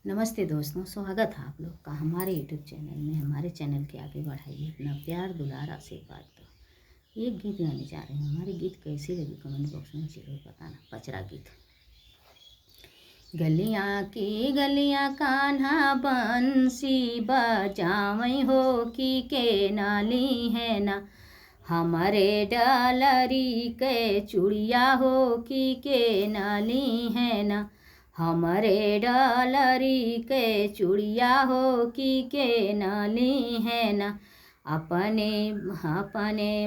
नमस्ते दोस्तों, स्वागत है आप लोग का हमारे यूट्यूब चैनल में। हमारे चैनल के आगे बढ़ाइए अपना प्यार दुलार आशीर्वाद। तो एक गीत गाने जा रहे हैं। हमारे गीत कैसी लगी कमेंट बॉक्स में जरूर बताना। पचरा गीत। गलियाँ की गलियाँ कान्हा बंसी बजावई हो कि के नाली है ना, हमारे डालरी के चूड़िया हो कि के नाली है ना, हमारे डालरी के चूड़िया हो कि के नाली है ना, अपने अपने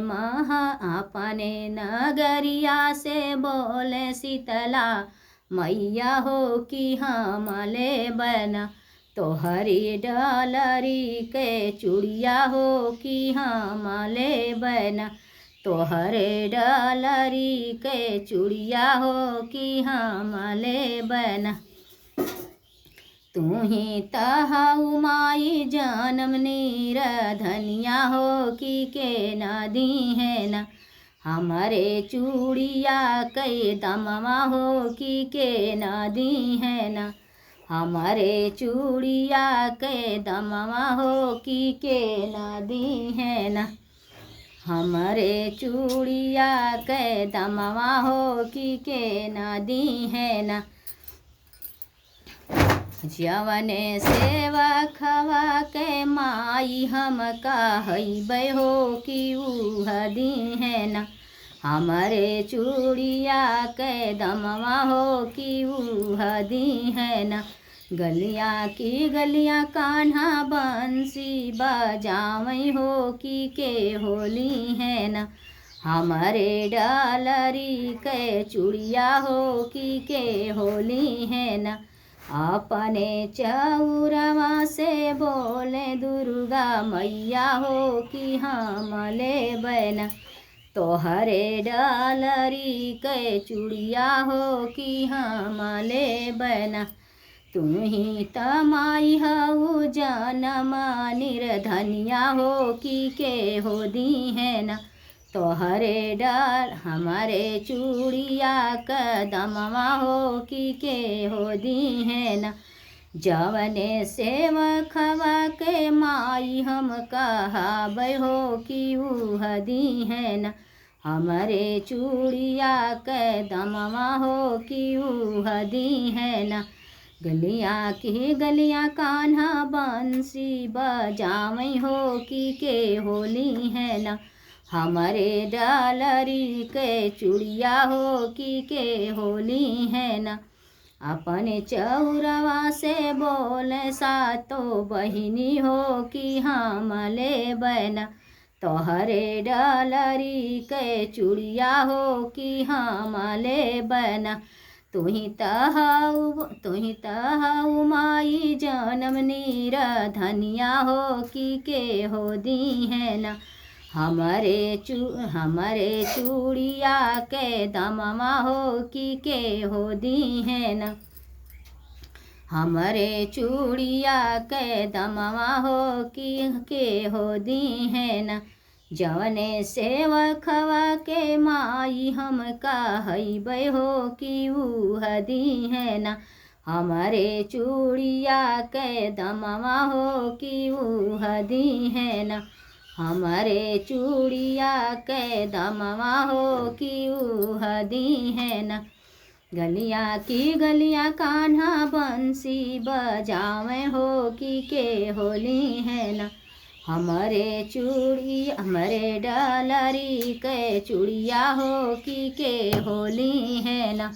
अपने नगरिया से बोले शीतला मैया हो कि हमले बना, तोहरी डालरी के चूड़िया हो कि हमले बना, तोहरे डालरी के चूड़िया हो कि हमले बना। तू ही तहाऊ माई जन्म नीर धनिया हो कि के नदी है ना, हमारे चूड़िया के दमवा हो कि के नदी है ना, हमारे चूड़िया के दमवा हो कि के नदी है ना, हमारे चूड़िया के दमवा हो कि के नदी है ना। जवने सेवा खवा के माई हम कहबै हो कि उह दी है ना, हमारे चूड़िया के दमवा हो कि उह दी है ना। गलियाँ की गलियाँ कान्हा बंसी बजावई हो कि के होली है ना, हमारे डालरी के चूड़िया हो कि के होली है ना, अपने चौरवा से बोले दुर्गा मैया हो कि हमले बना, तोहरे डालरी के चूड़िया हो कि हमले बना। तू ही तमाई हऊ जनम निर्धनिया हो कि के हो दी है ना, तोहरे डाल हमारे चूड़िया कदमवा हो कि के हो दी है ना। जवने सेवखवा के माई हम कहबै हो कि उह दी है ना, हमारे चूड़िया कदमवा हो कि उह दी है ना। गलियाँ की गलियाँ कान्हा बंसी बजावई हो कि के होली है ना, हमारे डालरी के चूड़िया हो कि के होली है ना। अपने चौरवा से बोले सातो बहिनी हो कि हमले बना, तोहरे डालरी के चूड़िया हो कि हमले बना। तू ही तहाऊ माई जन्म नीर धनिया हो कि के हो दी है ना, हमारे चूड़िया के दमवा हो कि के हो दी है ना, हमारे चूड़िया के दमवा हो कि के हो दी है ना। जवने सेवखवा के माई हम कहबै हो कि उह दी है ना, हमारे चूड़िया के दमवा हो कि उह दी है ना, हमारे चूड़िया के दमवा हो कि उह दी है ना। गलियाँ की गलियाँ कान्हा बंसी बजावे हो कि के होली है ना, हमारे डालरी के चूड़िया हो कि के होली है ना।